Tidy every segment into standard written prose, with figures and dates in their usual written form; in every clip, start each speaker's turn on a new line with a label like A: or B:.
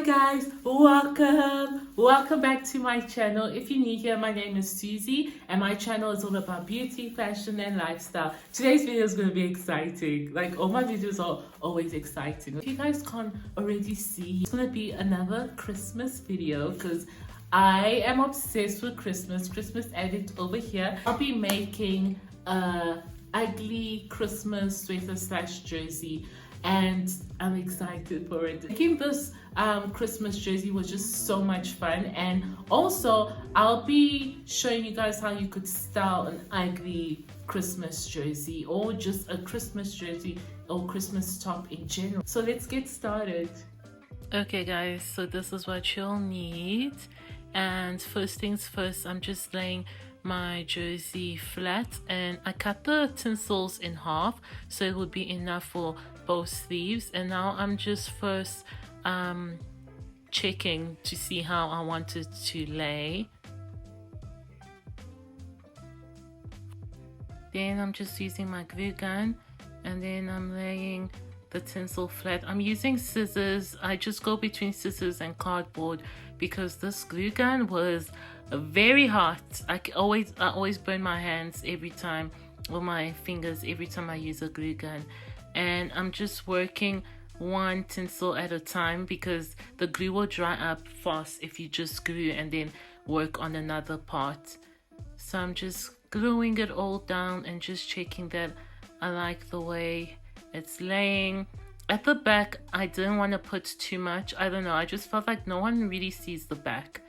A: guys, welcome back to my channel. If you're new here, my name is Susie and my channel is all about beauty, fashion and lifestyle. Today's video is going to be exciting. Like, all my videos are always exciting. If you guys can't already see, it's going to be another Christmas video because I am obsessed with Christmas edit over here. I'll be making a ugly Christmas sweater slash jersey and I'm excited for it. Making this Christmas jersey was just so much fun, and also I'll be showing you guys how you could style an ugly Christmas jersey or just a Christmas jersey or Christmas top in general. So let's get started. Okay guys, so this is what you'll need, and first things first, I'm just laying my jersey flat and I cut the tinsels in half so it would be enough for both sleeves. And now I'm just first checking to see how I want it to lay. Then I'm just using my glue gun and then I'm laying the tinsel flat. I'm using scissors. I just go between scissors and cardboard because this glue gun was very hot. I always burn my hands every time, or my fingers every time I use a glue gun. And I'm just working one tinsel at a time because the glue will dry up fast if you just glue and then work on another part. So I'm just gluing it all down and just checking that I like the way it's laying. At the back, I didn't want to put too much. I don't know, I just felt like no one really sees the back.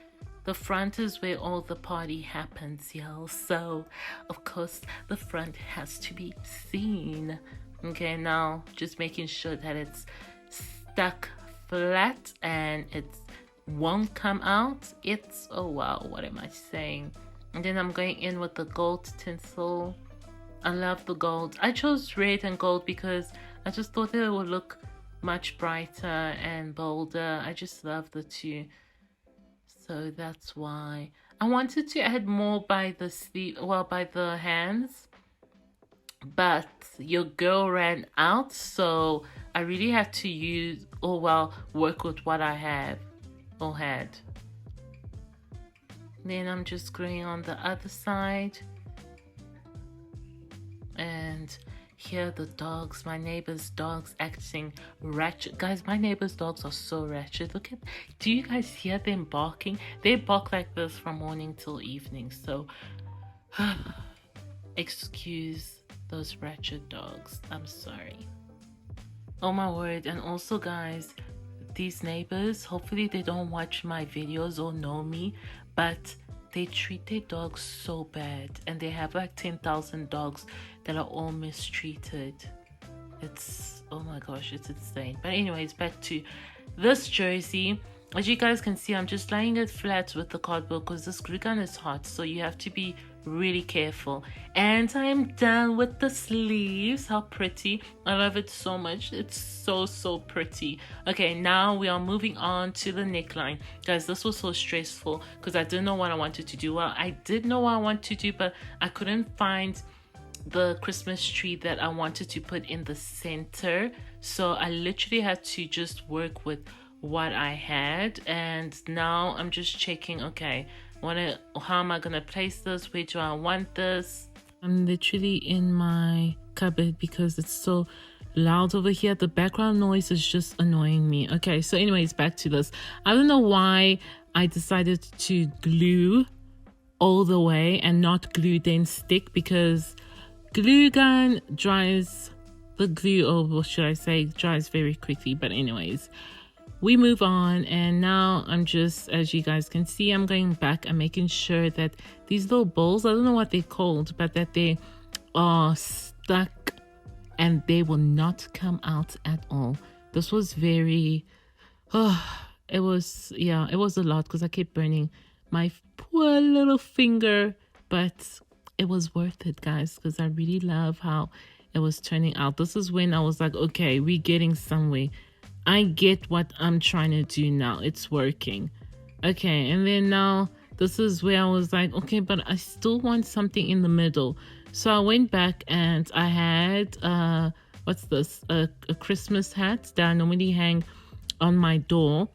A: The front is where all the party happens, y'all. So, of course, the front has to be seen. Okay, now just making sure that it's stuck flat and it won't come out. Oh wow, what am I saying? And then I'm going in with the gold tinsel. I love the gold. I chose red and gold because I just thought that it would look much brighter and bolder. I just love the two. So that's why I wanted to add more by the sleeve, well, by the hands, but your girl ran out, so I really had to use, or well, work with what I have or had. Then I'm just gluing on the other side, and here the dogs, my neighbor's dogs acting ratchet. Guys, my neighbor's dogs are so ratchet. Look at, do you guys hear them barking? They bark like this from morning till evening. So excuse those ratchet dogs, I'm sorry. Oh my word. And also guys, these neighbors, hopefully they don't watch my videos or know me, but they treat their dogs so bad, and they have like 10,000 dogs that are all mistreated. It's, oh my gosh, it's insane. But anyways, back to this jersey. As you guys can see, I'm just laying it flat with the cardboard because this glue gun is hot, so you have to be really careful. And I am done with the sleeves. How pretty. I love it so much. It's so pretty. Okay, now we are moving on to the neckline. Guys, this was so stressful because I didn't know what I wanted to do. Well, I did know what I wanted to do, but I couldn't find the Christmas tree that I wanted to put in the center. So I literally had to just work with what I had. And now I'm just checking, okay, how am I gonna place this? Where do I want this? I'm literally in my cupboard because it's so loud over here. The background noise is just annoying me. Okay, so anyways, back to this. I don't know why I decided to glue all the way and not glue then stick, because glue gun dries, the glue, or what should I say, dries very quickly. But anyways, we move on, and now I'm just, as you guys can see, I'm going back and making sure that these little balls, I don't know what they're called, but that they are stuck and they will not come out at all. This was very, it was a lot because I kept burning my poor little finger, but it was worth it, guys, because I really love how it was turning out. This is when I was like, okay, we're getting somewhere. I get what I'm trying to do now. It's working. Okay, and then now this is where I was like, okay, but I still want something in the middle. So I went back and I had what's this? A Christmas hat that I normally hang on my door.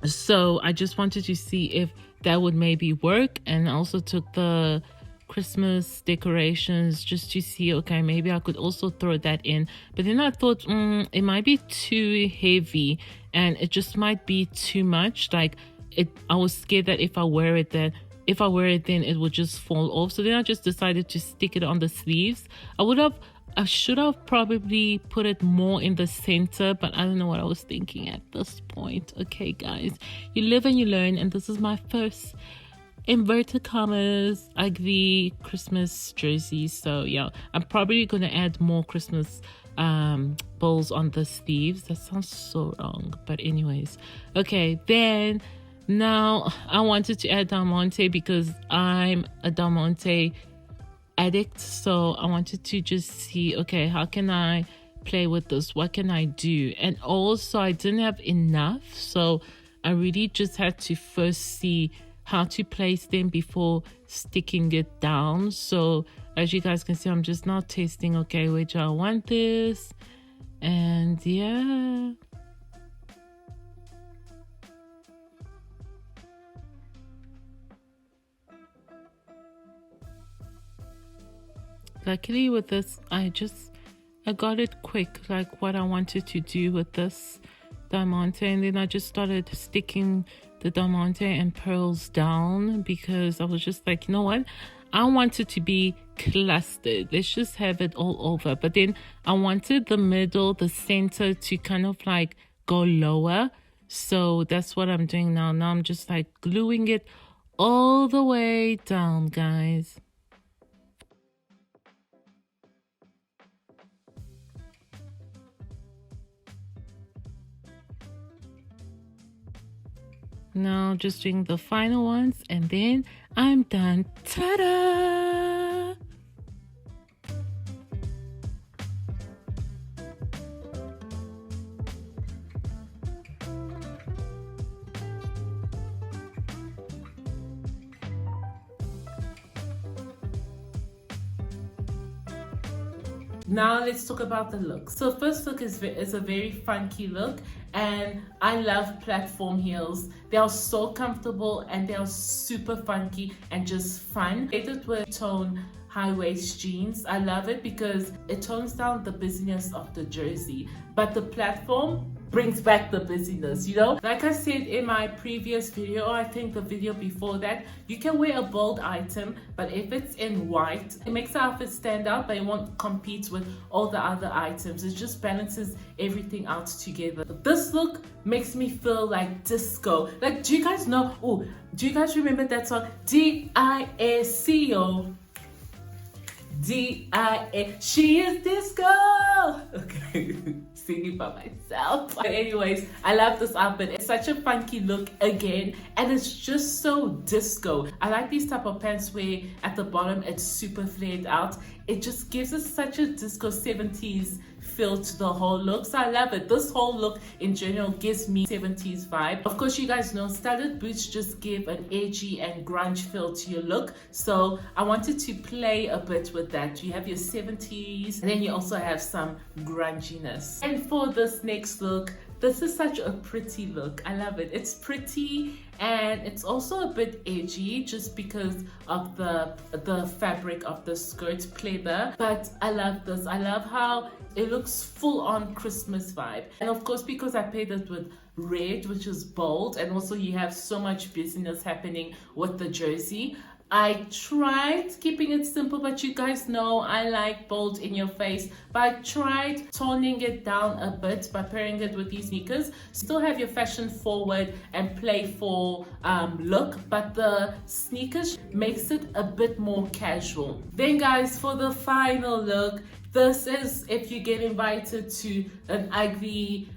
A: So I just wanted to see if that would maybe work, and I also took the Christmas decorations just to see, okay, maybe I could also throw that in. But then I thought it might be too heavy and it just might be too much. Like I was scared that if I wear it then it would just fall off. So then I just decided to stick it on the sleeves. I should have probably put it more in the center, but I don't know what I was thinking at this point. Okay, guys, you live and you learn, and this is my first inverted commas ugly Christmas jersey. So yeah, I'm probably gonna add more Christmas balls on the sleeves. That sounds so wrong, but anyways. Okay, then now I wanted to add Del Monte because I'm a Del Monte addict, so I wanted to just see, okay, how can I play with this, what can I do? And also I didn't have enough, so I really just had to first see how to place them before sticking it down. So as you guys can see, I'm just now testing, okay, where do I want this? And yeah, luckily with this I got it quick, like what I wanted to do with this diamante, and then I just started sticking the diamante and pearls down because I was just like, you know what, I want it to be clustered, let's just have it all over. But then I wanted the middle, the center to kind of like go lower, so that's what I'm doing now. I'm just like gluing it all the way down, guys. Now just doing the final ones and then I'm done. Ta-da! Now let's talk about the look. So first look is a very funky look, and I love platform heels. They are so comfortable and they are super funky and just fun. I did with tone high waist jeans. I love it because it tones down the busyness of the jersey, but the platform brings back the busyness, you know? Like I said in my previous video, or I think the video before that, you can wear a bold item, but if it's in white, it makes the outfit stand out, but it won't compete with all the other items. It just balances everything out together. This look makes me feel like disco. Like, do you guys know, do you guys remember that song, D-I-S-C-O? D-I-A, she is disco. Okay, singing by myself. But anyways, I love this outfit. It's such a funky look again, and it's just so disco. I like these type of pants where at the bottom it's super flared out. It just gives us such a disco 70s feel to the whole look, so I love it. This whole look in general gives me 70s vibe. Of course, you guys know studded boots just give an edgy and grunge feel to your look, so I wanted to play a bit with that. You have your 70s and then you also have some grunginess. And for this next look, this is such a pretty look. I love it. It's pretty and it's also a bit edgy just because of the fabric of the skirt, pleather. But I love this. I love how it looks full on Christmas vibe. And of course, because I paired it with red, which is bold, and also you have so much business happening with the jersey, I tried keeping it simple, but you guys know I like bold in your face, but I tried toning it down a bit by pairing it with these sneakers. Still have your fashion forward and playful look, but the sneakers makes it a bit more casual. Then guys, for the final look, this is if you get invited to an ugly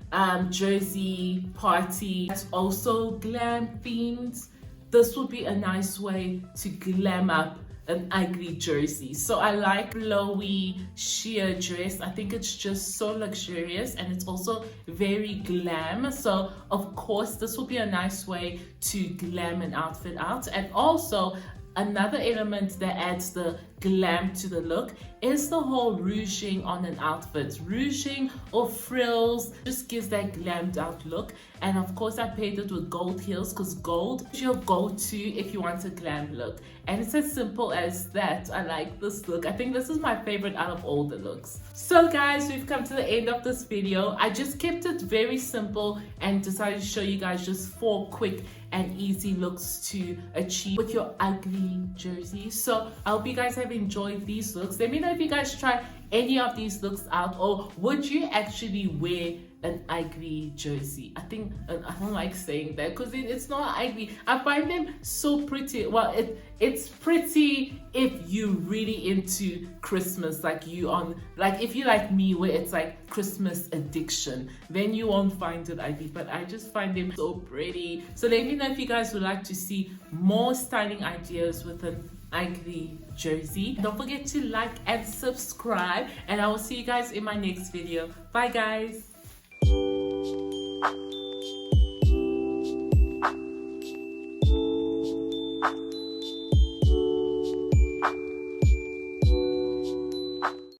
A: jersey party that's also glam themed. This would be a nice way to glam up an ugly jersey. So I like flowy sheer dress. I think it's just so luxurious and it's also very glam. So of course this will be a nice way to glam an outfit out. And also Another element that adds the glam to the look is the whole ruching on an outfit. Ruching or frills just gives that glammed out look. And of course I paired it with gold heels because gold is your go-to if you want a glam look. And it's as simple as that. I like this look. I think this is my favorite out of all the looks. So guys, we've come to the end of this video. I just kept it very simple and decided to show you guys just 4 quick and easy looks to achieve with your ugly jersey. So I hope you guys have enjoyed these looks. Let me know if you guys try any of these looks out, or would you actually wear an ugly jersey? I think I don't like saying that because it's not ugly. I find them so pretty. Well, it's pretty if you're really into Christmas, like if you like me, where it's like Christmas addiction, then you won't find it ugly. But I just find them so pretty. So let me know if you guys would like to see more styling ideas with an ugly jersey. Don't forget to like and subscribe, and I will see you guys in my next video. Bye guys.